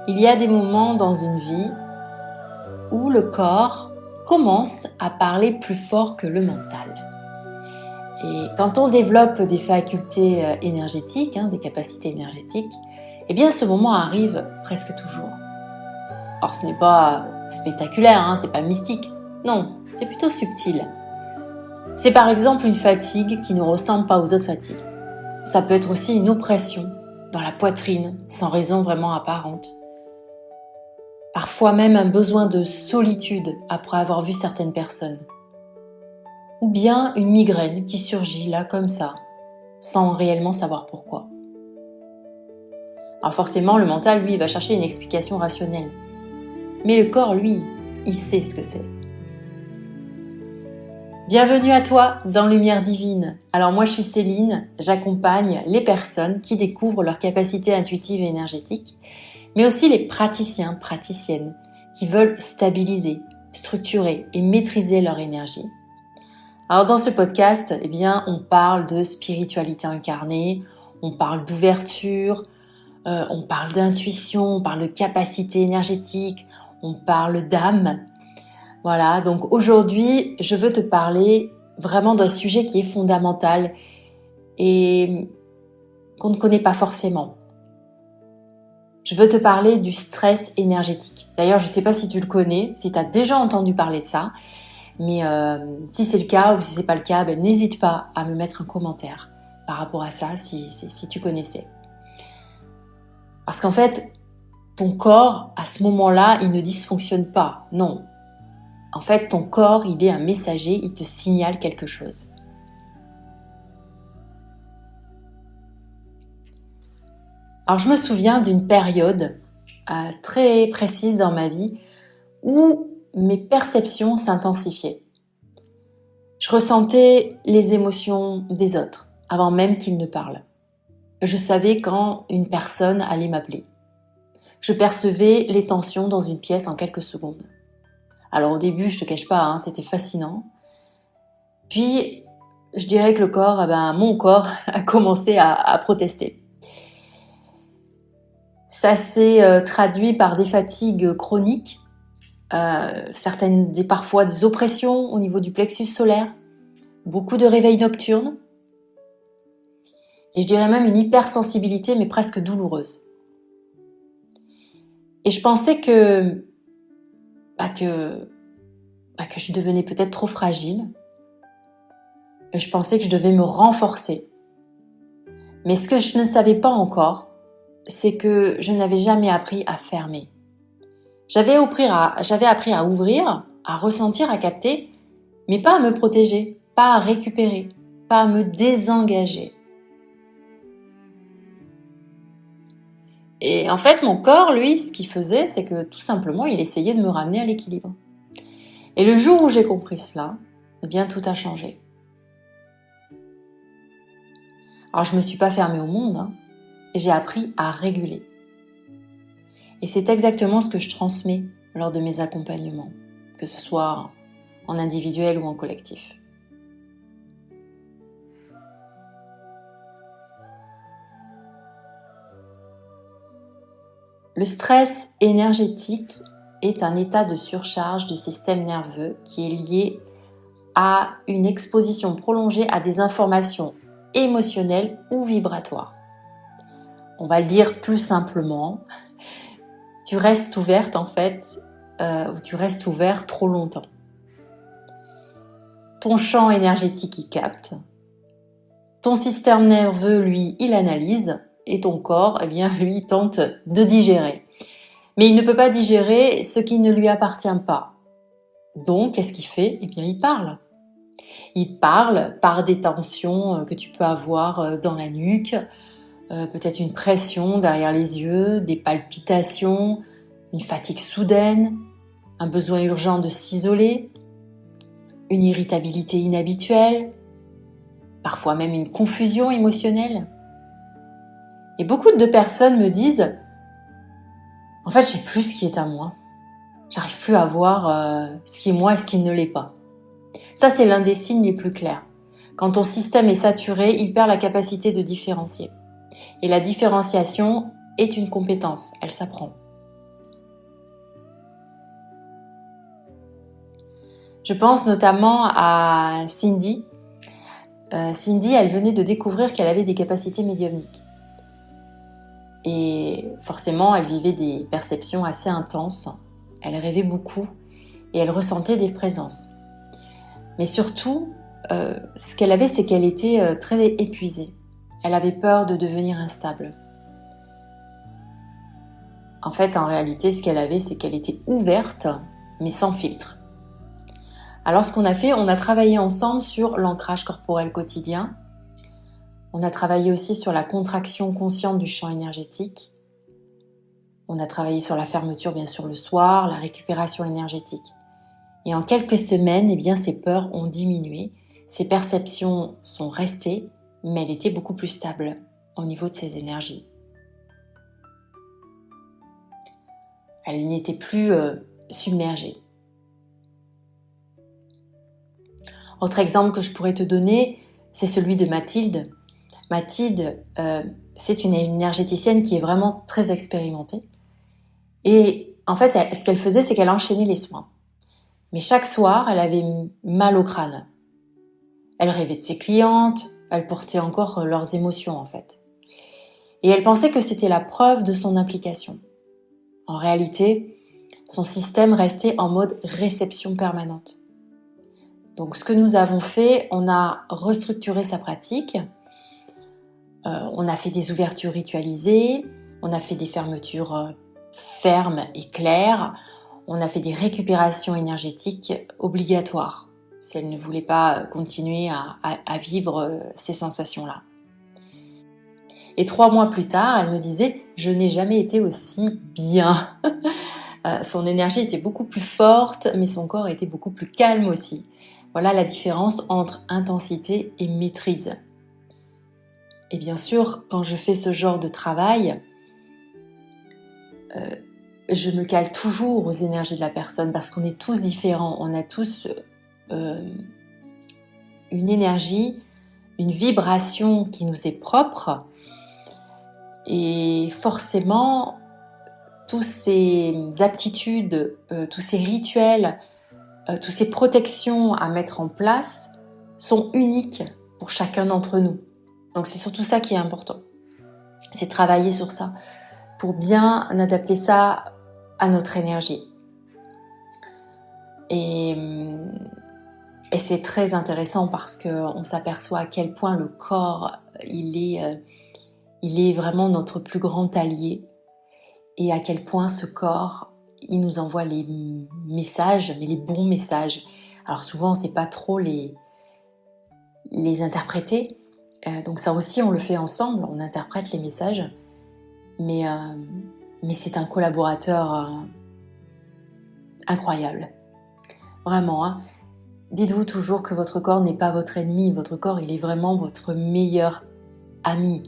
Il y a des moments dans une vie où le corps commence à parler plus fort que le mental. Et quand on développe des facultés énergétiques, des capacités énergétiques, eh bien ce moment arrive presque toujours. Alors ce n'est pas spectaculaire, c'est pas mystique. Non, c'est plutôt subtil. C'est par exemple une fatigue qui ne ressemble pas aux autres fatigues. Ça peut être aussi une oppression dans la poitrine, sans raison vraiment apparente. Parfois même un besoin de solitude après avoir vu certaines personnes. Ou bien une migraine qui surgit là comme ça, sans réellement savoir pourquoi. Alors forcément, le mental, lui, va chercher une explication rationnelle. Mais le corps, lui, il sait ce que c'est. Bienvenue à toi dans Lumière Divine. Alors moi je suis Céline, j'accompagne les personnes qui découvrent leurs capacités intuitives et énergétiques, mais aussi les praticiens, praticiennes qui veulent stabiliser, structurer et maîtriser leur énergie. Alors dans ce podcast, on parle de spiritualité incarnée, on parle d'ouverture, on parle d'intuition, on parle de capacité énergétique, on parle d'âme. Voilà, donc aujourd'hui, je veux te parler vraiment d'un sujet qui est fondamental et qu'on ne connaît pas forcément. Je veux te parler du stress énergétique. D'ailleurs, je ne sais pas si tu le connais, si tu as déjà entendu parler de ça, mais si c'est le cas ou si ce n'est pas le cas, n'hésite pas à me mettre un commentaire par rapport à ça si tu connaissais. Parce qu'en fait, ton corps, à ce moment-là, il ne dysfonctionne pas, non. En fait, ton corps, il est un messager, il te signale quelque chose. Alors, je me souviens d'une période très précise dans ma vie où mes perceptions s'intensifiaient. Je ressentais les émotions des autres avant même qu'ils ne parlent. Je savais quand une personne allait m'appeler. Je percevais les tensions dans une pièce en quelques secondes. Alors au début, je te cache pas, c'était fascinant. Puis, je dirais que le corps, mon corps a commencé à protester. Ça s'est traduit par des fatigues chroniques, parfois des oppressions au niveau du plexus solaire, beaucoup de réveils nocturnes, et je dirais même une hypersensibilité, mais presque douloureuse. Et je pensais que je devenais peut-être trop fragile. Et je pensais que je devais me renforcer. Mais ce que je ne savais pas encore, c'est que je n'avais jamais appris à fermer. J'avais appris à ouvrir, à ressentir, à capter, mais pas à me protéger, pas à récupérer, pas à me désengager. Et en fait, mon corps, lui, ce qu'il faisait, c'est que tout simplement, il essayait de me ramener à l'équilibre. Et le jour où j'ai compris cela, tout a changé. Alors, je ne me suis pas fermée au monde, j'ai appris à réguler. Et c'est exactement ce que je transmets lors de mes accompagnements, que ce soit en individuel ou en collectif. Le stress énergétique est un état de surcharge du système nerveux qui est lié à une exposition prolongée à des informations émotionnelles ou vibratoires. On va le dire plus simplement, tu restes ouverte tu restes ouvert trop longtemps. Ton champ énergétique y capte, ton système nerveux, lui, il analyse, et ton corps, lui, tente de digérer. Mais il ne peut pas digérer ce qui ne lui appartient pas. Donc, qu'est-ce qu'il fait ? Il parle. Il parle par des tensions que tu peux avoir dans la nuque, peut-être une pression derrière les yeux, des palpitations, une fatigue soudaine, un besoin urgent de s'isoler, une irritabilité inhabituelle, parfois même une confusion émotionnelle. Et beaucoup de personnes me disent « En fait, je sais plus ce qui est à moi. J'arrive plus à voir ce qui est moi et ce qui ne l'est pas. » Ça, c'est l'un des signes les plus clairs. Quand ton système est saturé, il perd la capacité de différencier. Et la différenciation est une compétence, elle s'apprend. Je pense notamment à Cindy. Cindy, elle venait de découvrir qu'elle avait des capacités médiumniques. Et forcément, elle vivait des perceptions assez intenses. Elle rêvait beaucoup et elle ressentait des présences. Mais surtout, ce qu'elle avait, c'est qu'elle était très épuisée. Elle avait peur de devenir instable. En fait, en réalité, ce qu'elle avait, c'est qu'elle était ouverte, mais sans filtre. Alors, ce qu'on a fait, on a travaillé ensemble sur l'ancrage corporel quotidien. On a travaillé aussi sur la contraction consciente du champ énergétique. On a travaillé sur la fermeture, bien sûr, le soir, la récupération énergétique. Et en quelques semaines, eh bien, ses peurs ont diminué. Ses perceptions sont restées, mais elle était beaucoup plus stable au niveau de ses énergies. Elle n'était plus submergée. Autre exemple que je pourrais te donner, c'est celui de Mathilde. Mathilde, c'est une énergéticienne qui est vraiment très expérimentée. Et en fait, ce qu'elle faisait, c'est qu'elle enchaînait les soins. Mais chaque soir, elle avait mal au crâne. Elle rêvait de ses clientes, elle portait encore leurs émotions en fait. Et elle pensait que c'était la preuve de son implication. En réalité, son système restait en mode réception permanente. Donc ce que nous avons fait, on a restructuré sa pratique, on a fait des ouvertures ritualisées, on a fait des fermetures fermes et claires, on a fait des récupérations énergétiques obligatoires si elle ne voulait pas continuer à vivre ces sensations-là. Et 3 mois plus tard, elle me disait « Je n'ai jamais été aussi bien ». Son énergie était beaucoup plus forte, mais son corps était beaucoup plus calme aussi. Voilà la différence entre intensité et maîtrise. Et bien sûr, quand je fais ce genre de travail, je me cale toujours aux énergies de la personne parce qu'on est tous différents, on a tous une énergie, une vibration qui nous est propre et forcément toutes ces aptitudes, tous ces rituels, toutes ces protections à mettre en place sont uniques pour chacun d'entre nous. Donc c'est surtout ça qui est important, c'est travailler sur ça pour bien adapter ça à notre énergie. Et c'est très intéressant parce qu'on s'aperçoit à quel point le corps, il est vraiment notre plus grand allié et à quel point ce corps, il nous envoie les messages, mais les bons messages. Alors souvent, on ne sait pas trop les interpréter. Donc ça aussi, on le fait ensemble, on interprète les messages. Mais c'est un collaborateur incroyable. Vraiment, hein. Dites-vous toujours que votre corps n'est pas votre ennemi. Votre corps, il est vraiment votre meilleur ami.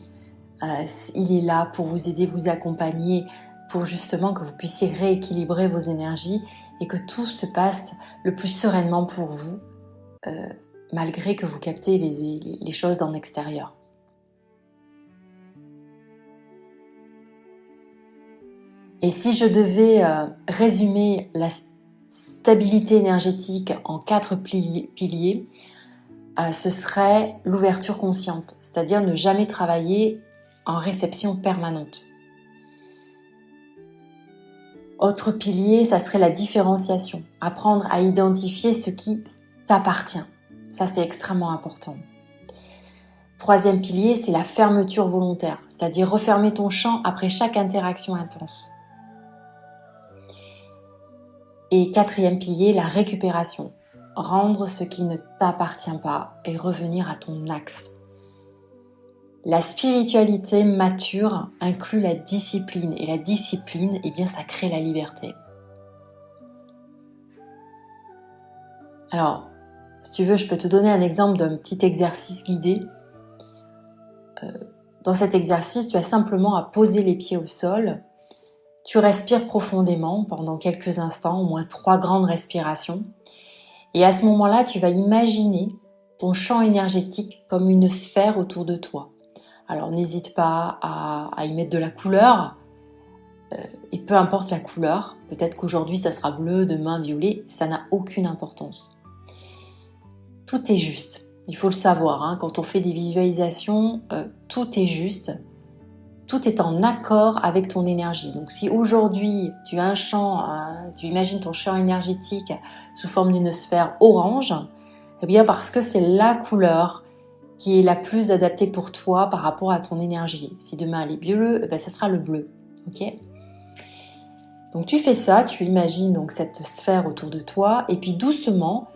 Il est là pour vous aider, vous accompagner, pour justement que vous puissiez rééquilibrer vos énergies et que tout se passe le plus sereinement pour vous, malgré que vous captez les choses en extérieur. Et si je devais résumer la stabilité énergétique en 4 piliers, ce serait l'ouverture consciente, c'est-à-dire ne jamais travailler en réception permanente. Autre pilier, ça serait la différenciation, apprendre à identifier ce qui t'appartient. Ça, c'est extrêmement important. 3e pilier, c'est la fermeture volontaire, c'est-à-dire refermer ton champ après chaque interaction intense. Et 4e pilier, la récupération, rendre ce qui ne t'appartient pas et revenir à ton axe. La spiritualité mature inclut la discipline et la discipline, eh bien, ça crée la liberté. Alors, si tu veux, je peux te donner un exemple d'un petit exercice guidé. Dans cet exercice, tu as simplement à poser les pieds au sol. Tu respires profondément pendant quelques instants, au moins 3 grandes respirations. Et à ce moment-là, tu vas imaginer ton champ énergétique comme une sphère autour de toi. Alors n'hésite pas à y mettre de la couleur. Et peu importe la couleur, peut-être qu'aujourd'hui ça sera bleu, demain violet, ça n'a aucune importance. tout est juste. Il faut le savoir, hein, quand on fait des visualisations, tout est juste. Tout est en accord avec ton énergie. Donc si aujourd'hui tu as un champ, tu imagines ton champ énergétique sous forme d'une sphère orange, eh bien parce que c'est la couleur qui est la plus adaptée pour toi par rapport à ton énergie. Si demain elle est bleue, eh bien ça sera le bleu. Ok ? Donc tu fais ça, tu imagines donc cette sphère autour de toi et puis doucement,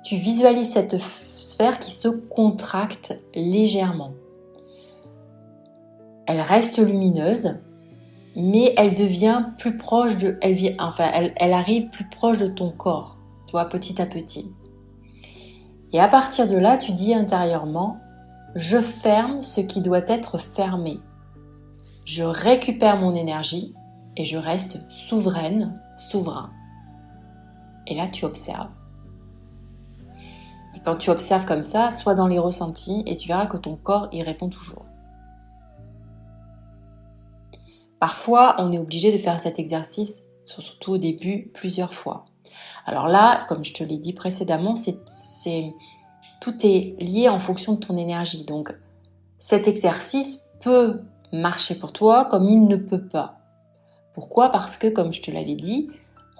tu visualises cette sphère qui se contracte légèrement. Elle reste lumineuse, mais elle devient plus proche elle arrive plus proche de ton corps, tu vois, petit à petit. Et à partir de là, tu dis intérieurement, je ferme ce qui doit être fermé. Je récupère mon énergie et je reste souveraine, souverain. Et là, tu observes. Et quand tu observes comme ça, sois dans les ressentis et tu verras que ton corps y répond toujours. Parfois, on est obligé de faire cet exercice, surtout au début, plusieurs fois. Alors là, comme je te l'ai dit précédemment, tout est lié en fonction de ton énergie. Donc, cet exercice peut marcher pour toi comme il ne peut pas. Pourquoi ? Parce que, comme je te l'avais dit,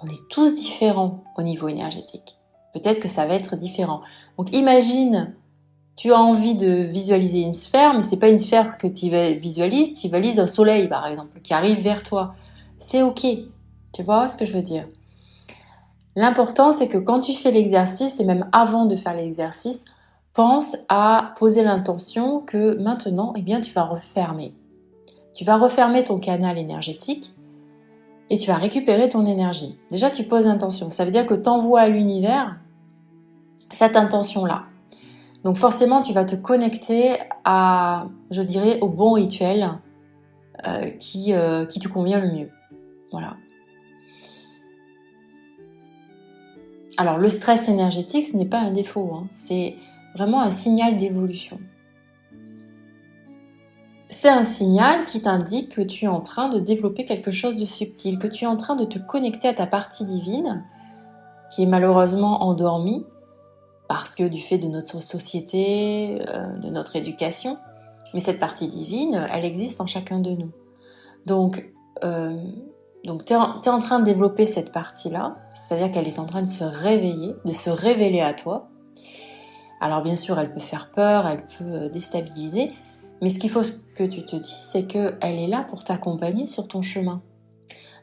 on est tous différents au niveau énergétique. Peut-être que ça va être différent. Donc, imagine, tu as envie de visualiser une sphère, mais ce n'est pas une sphère que tu visualises un soleil, par exemple, qui arrive vers toi. C'est ok. Tu vois ce que je veux dire ? L'important, c'est que quand tu fais l'exercice, et même avant de faire l'exercice, pense à poser l'intention que maintenant, eh bien, tu vas refermer. Tu vas refermer ton canal énergétique et tu vas récupérer ton énergie. Déjà, tu poses l'intention. Ça veut dire que tu envoies à l'univers cette intention-là. Donc forcément, tu vas te connecter à, je dirais, au bon rituel qui te convient le mieux. Voilà. Alors, le stress énergétique, ce n'est pas un défaut, hein. C'est vraiment un signal d'évolution. C'est un signal qui t'indique que tu es en train de développer quelque chose de subtil, que tu es en train de te connecter à ta partie divine, qui est malheureusement endormie, parce que du fait de notre société, de notre éducation, mais cette partie divine, elle existe en chacun de nous. Donc tu es en train de développer cette partie-là, c'est-à-dire qu'elle est en train de se réveiller, de se révéler à toi. Alors bien sûr, elle peut faire peur, elle peut déstabiliser, mais ce qu'il faut que tu te dises, c'est qu'elle est là pour t'accompagner sur ton chemin.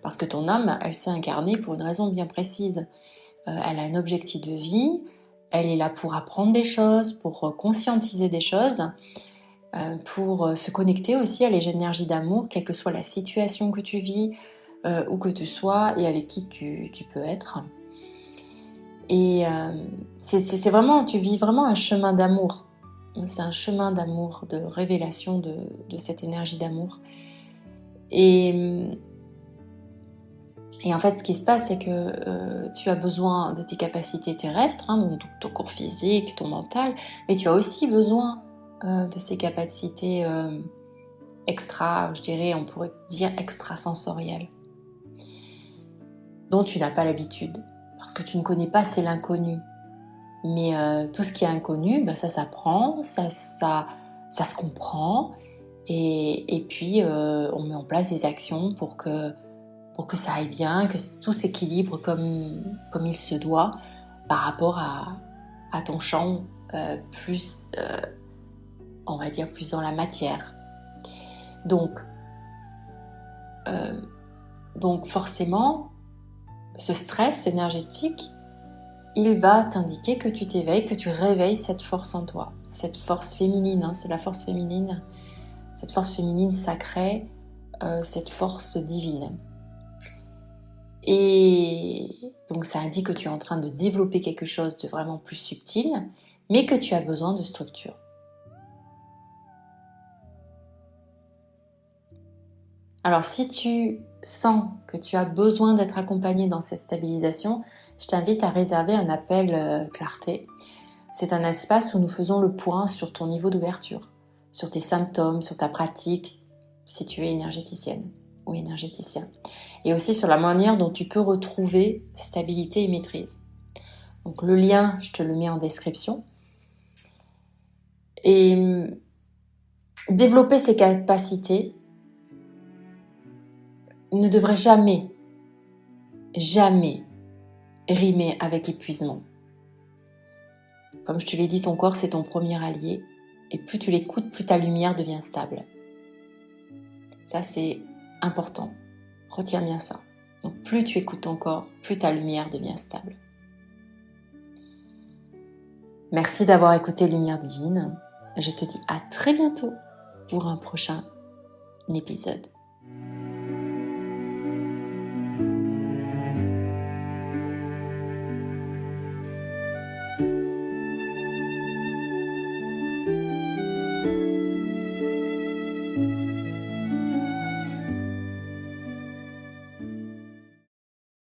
Parce que ton âme, elle s'est incarnée pour une raison bien précise. Elle a un objectif de vie, elle est là pour apprendre des choses, pour conscientiser des choses, pour se connecter aussi à l'énergie d'amour, quelle que soit la situation que tu vis, où que tu sois et avec qui tu peux être. Et c'est vraiment, tu vis vraiment un chemin d'amour. C'est un chemin d'amour, de révélation de cette énergie d'amour. Et en fait, ce qui se passe, c'est que tu as besoin de tes capacités terrestres, hein, donc ton corps physique, ton mental, mais tu as aussi besoin de ces capacités extra, je dirais, on pourrait dire extrasensorielles, dont tu n'as pas l'habitude, parce que tu ne connais pas, c'est l'inconnu. Mais tout ce qui est inconnu, ben ça s'apprend, ça se comprend, et puis on met en place des actions pour que ça aille bien, que tout s'équilibre comme il se doit par rapport à ton champ plus, on va dire, plus dans la matière. Donc forcément, ce stress énergétique, il va t'indiquer que tu t'éveilles, que tu réveilles cette force en toi, cette force féminine, hein, c'est la force féminine, cette force féminine sacrée, cette force divine. Et donc ça indique que tu es en train de développer quelque chose de vraiment plus subtil, mais que tu as besoin de structure. Alors si tu sens que tu as besoin d'être accompagné dans cette stabilisation, je t'invite à réserver un appel clarté. C'est un espace où nous faisons le point sur ton niveau d'ouverture, sur tes symptômes, sur ta pratique, si tu es énergéticienne ou énergéticien. Et aussi sur la manière dont tu peux retrouver stabilité et maîtrise. Donc le lien, je te le mets en description. Et développer ses capacités ne devrait jamais rimer avec épuisement. Comme je te l'ai dit, ton corps, c'est ton premier allié. Et plus tu l'écoutes, plus ta lumière devient stable. Ça, c'est important. Retiens bien ça. Donc, plus tu écoutes ton corps, plus ta lumière devient stable. Merci d'avoir écouté Lumière Divine. Je te dis à très bientôt pour un prochain épisode.